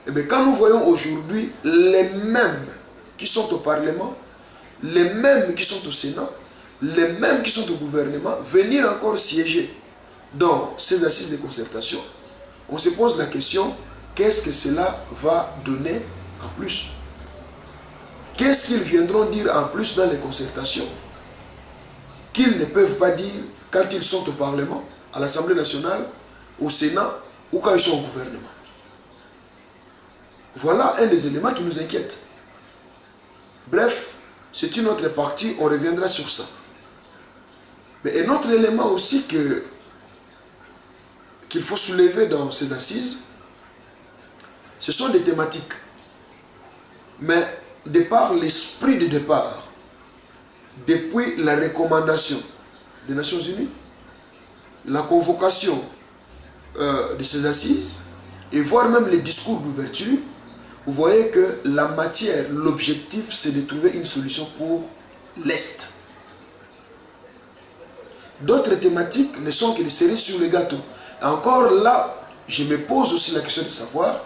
Et bien, quand nous voyons aujourd'hui les mêmes qui sont au Parlement, les mêmes qui sont au Sénat, les mêmes qui sont au gouvernement, venir encore siéger dans ces assises de concertation, on se pose la question, qu'est-ce que cela va donner en plus? Qu'est-ce qu'ils viendront dire en plus dans les concertations qu'ils ne peuvent pas dire quand ils sont au Parlement, à l'Assemblée nationale, au Sénat ou quand ils sont au gouvernement? Voilà un des éléments qui nous inquiète. Bref, c'est une autre partie, on reviendra sur ça. Mais un autre élément aussi qu'il faut soulever dans ces assises, ce sont des thématiques. Mais de par l'esprit de départ, depuis la recommandation des Nations Unies, la convocation de ces assises, et voire même les discours d'ouverture, vous voyez que la matière, l'objectif, c'est de trouver une solution pour l'Est. D'autres thématiques ne sont que des cerises sur le gâteau. Et encore là, je me pose aussi la question de savoir,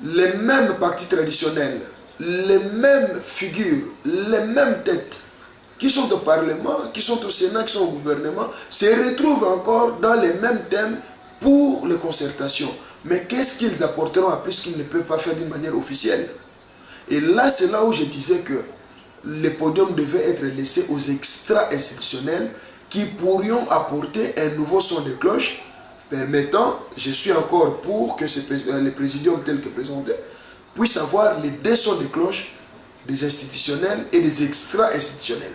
les mêmes partis traditionnels, les mêmes figures, les mêmes têtes, qui sont au Parlement, qui sont au Sénat, qui sont au gouvernement, se retrouvent encore dans les mêmes thèmes pour les concertations. Mais qu'est-ce qu'ils apporteront à plus qu'ils ne peuvent pas faire d'une manière officielle? Et là, c'est là où je disais que les podiums devaient être laissés aux extra-institutionnels qui pourrions apporter un nouveau son de cloche permettant, je suis encore pour que les présidiums tels que présentés puissent avoir les deux sons de cloche des institutionnels et des extra-institutionnels.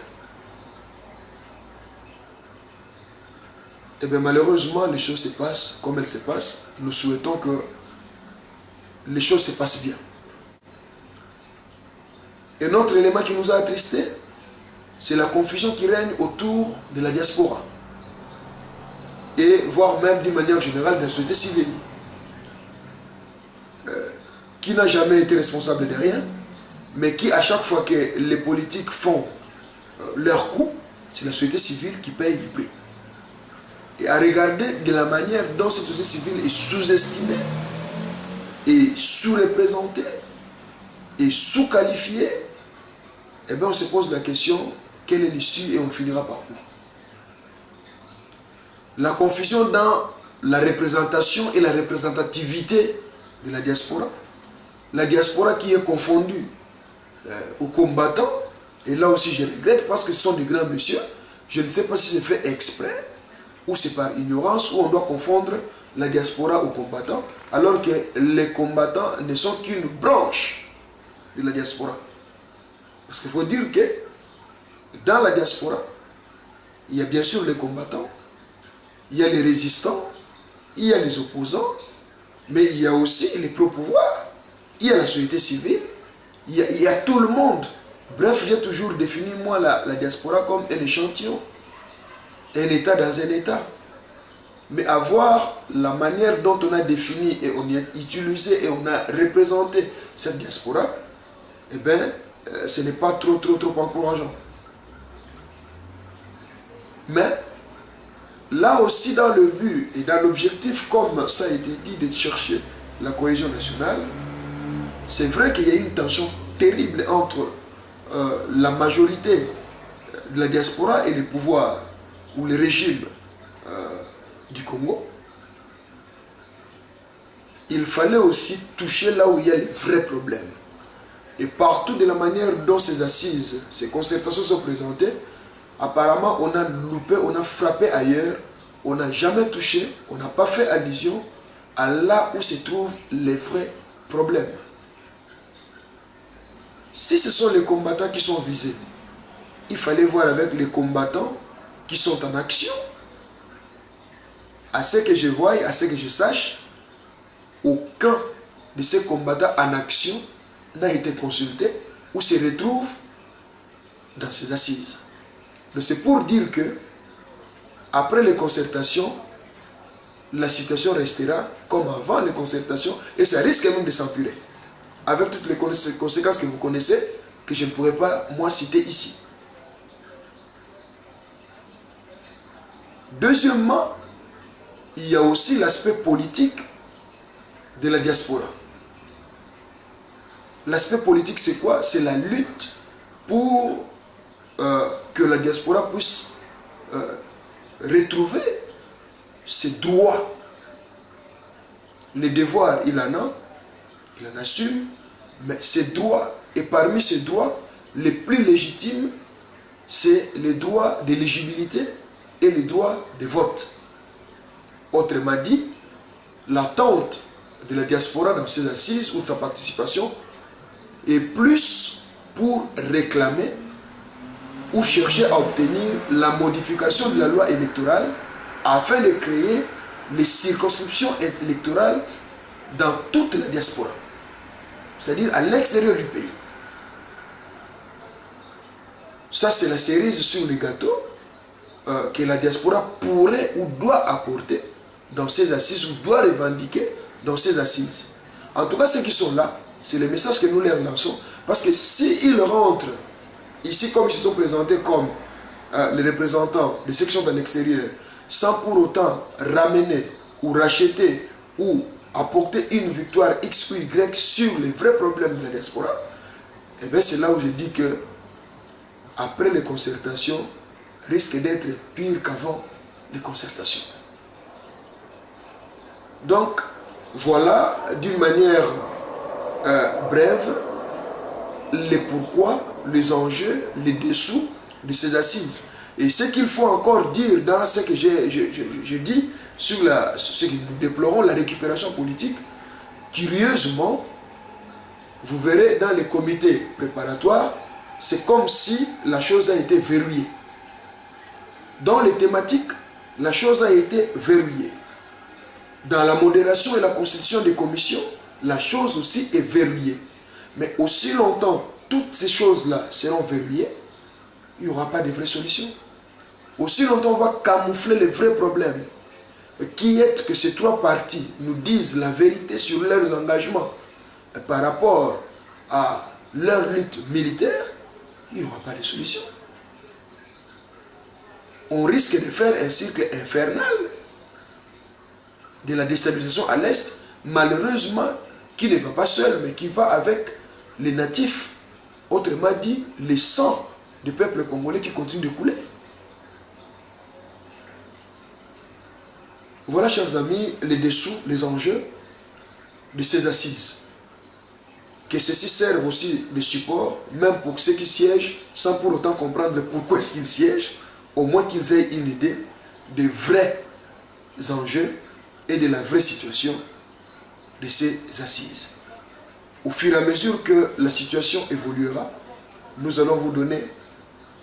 Et bien malheureusement, les choses se passent comme elles se passent. Nous souhaitons que les choses se passent bien. Un autre élément qui nous a attristés, c'est la confusion qui règne autour de la diaspora. Et voire même d'une manière générale de la société civile. Qui n'a jamais été responsable de rien, mais qui à chaque fois que les politiques font leur coup, c'est la société civile qui paye du prix. Et à regarder de la manière dont cette société civile est sous-estimée, et sous-représentée, et sous-qualifiée, eh bien on se pose la question, quelle est l'issue et on finira par où? La confusion dans la représentation et la représentativité de la diaspora. La diaspora qui est confondue aux combattants, et là aussi je regrette parce que ce sont des grands messieurs, je ne sais pas si c'est fait exprès, ou c'est par ignorance, ou on doit confondre la diaspora aux combattants, alors que les combattants ne sont qu'une branche de la diaspora. Parce qu'il faut dire que dans la diaspora, il y a bien sûr les combattants, il y a les résistants, il y a les opposants, mais il y a aussi les pro-pouvoirs, il y a la société civile, il y a tout le monde. Bref, j'ai toujours défini moi la diaspora comme un échantillon, un État dans un État. Mais avoir la manière dont on a défini et on a utilisé et on a représenté cette diaspora, eh bien, ce n'est pas trop encourageant. Mais là aussi dans le but et dans l'objectif, comme ça a été dit, de chercher la cohésion nationale, c'est vrai qu'il y a une tension terrible entre la majorité de la diaspora et les pouvoirs ou le régime du Congo. Il fallait aussi toucher là où il y a les vrais problèmes. Et partout de la manière dont ces assises, ces concertations sont présentées, apparemment on a loupé, on a frappé ailleurs, on n'a jamais touché, on n'a pas fait allusion à là où se trouvent les vrais problèmes. Si ce sont les combattants qui sont visés, il fallait voir avec les combattants qui sont en action. À ce que je voie, à ce que je sache, aucun de ces combattants en action n'a été consulté ou se retrouve dans ces assises. Donc c'est pour dire que après les concertations, la situation restera comme avant les concertations et ça risque même de s'empirer. Avec toutes les conséquences que vous connaissez, que je ne pourrais pas moi citer ici. Deuxièmement, il y a aussi l'aspect politique de la diaspora. L'aspect politique, c'est quoi? C'est la lutte pour que la diaspora puisse retrouver ses droits. Les devoirs, il en assume, mais ses droits, et parmi ses droits, les plus légitimes, c'est les droits d'éligibilité et les droits de vote. Autrement dit, l'attente de la diaspora dans ses assises ou de sa participation est plus pour réclamer ou chercher à obtenir la modification de la loi électorale afin de créer les circonscriptions électorales dans toute la diaspora, c'est-à-dire à l'extérieur du pays. Ça, c'est la cerise sur le gâteau que la diaspora pourrait ou doit apporter dans ses assises ou doit revendiquer dans ses assises. En tout cas, ceux qui sont là, c'est le message que nous leur lançons, parce que s'ils rentrent ici comme ils se sont présentés comme les représentants de ceux qui sont à l'extérieur, sans pour autant ramener ou racheter ou apporter une victoire X ou Y sur les vrais problèmes de la diaspora, et bien c'est là où je dis que après les concertations, risque d'être pire qu'avant les concertations. Donc, voilà d'une manière brève les pourquoi, les enjeux, les dessous de ces assises. Et ce qu'il faut encore dire dans ce que je dis sur ce que nous déplorons, la récupération politique, curieusement, vous verrez dans les comités préparatoires, c'est comme si la chose a été verrouillée. Dans les thématiques, la chose a été verrouillée. Dans la modération et la constitution des commissions, la chose aussi est verrouillée. Mais aussi longtemps, toutes ces choses-là seront verrouillées, il n'y aura pas de vraies solutions. Aussi longtemps, on va camoufler les vrais problèmes, qui est que ces trois partis nous disent la vérité sur leurs engagements par rapport à leur lutte militaire, il n'y aura pas de solution. On risque de faire un cycle infernal de la déstabilisation à l'Est, malheureusement, qui ne va pas seul, mais qui va avec les natifs, autrement dit, les sangs du peuple congolais qui continue de couler. Voilà, chers amis, les dessous, les enjeux de ces assises. Que ceci serve aussi de support, même pour ceux qui siègent, sans pour autant comprendre pourquoi est-ce qu'ils siègent, au moins qu'ils aient une idée des vrais enjeux et de la vraie situation de ces assises. Au fur et à mesure que la situation évoluera, nous allons vous donner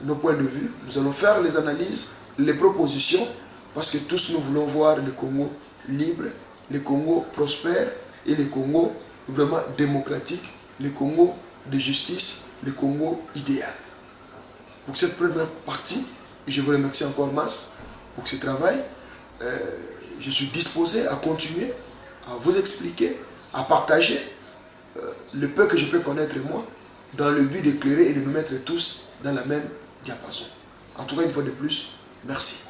nos points de vue, nous allons faire les analyses, les propositions, parce que tous nous voulons voir le Congo libre, le Congo prospère et le Congo vraiment démocratique, le Congo de justice, le Congo idéal. Pour cette première partie, je vous remercie encore masse pour ce travail. Je suis disposé à continuer, à vous expliquer, à partager le peu que je peux connaître moi, dans le but d'éclairer et de nous mettre tous dans la même diapason. En tout cas, une fois de plus, merci.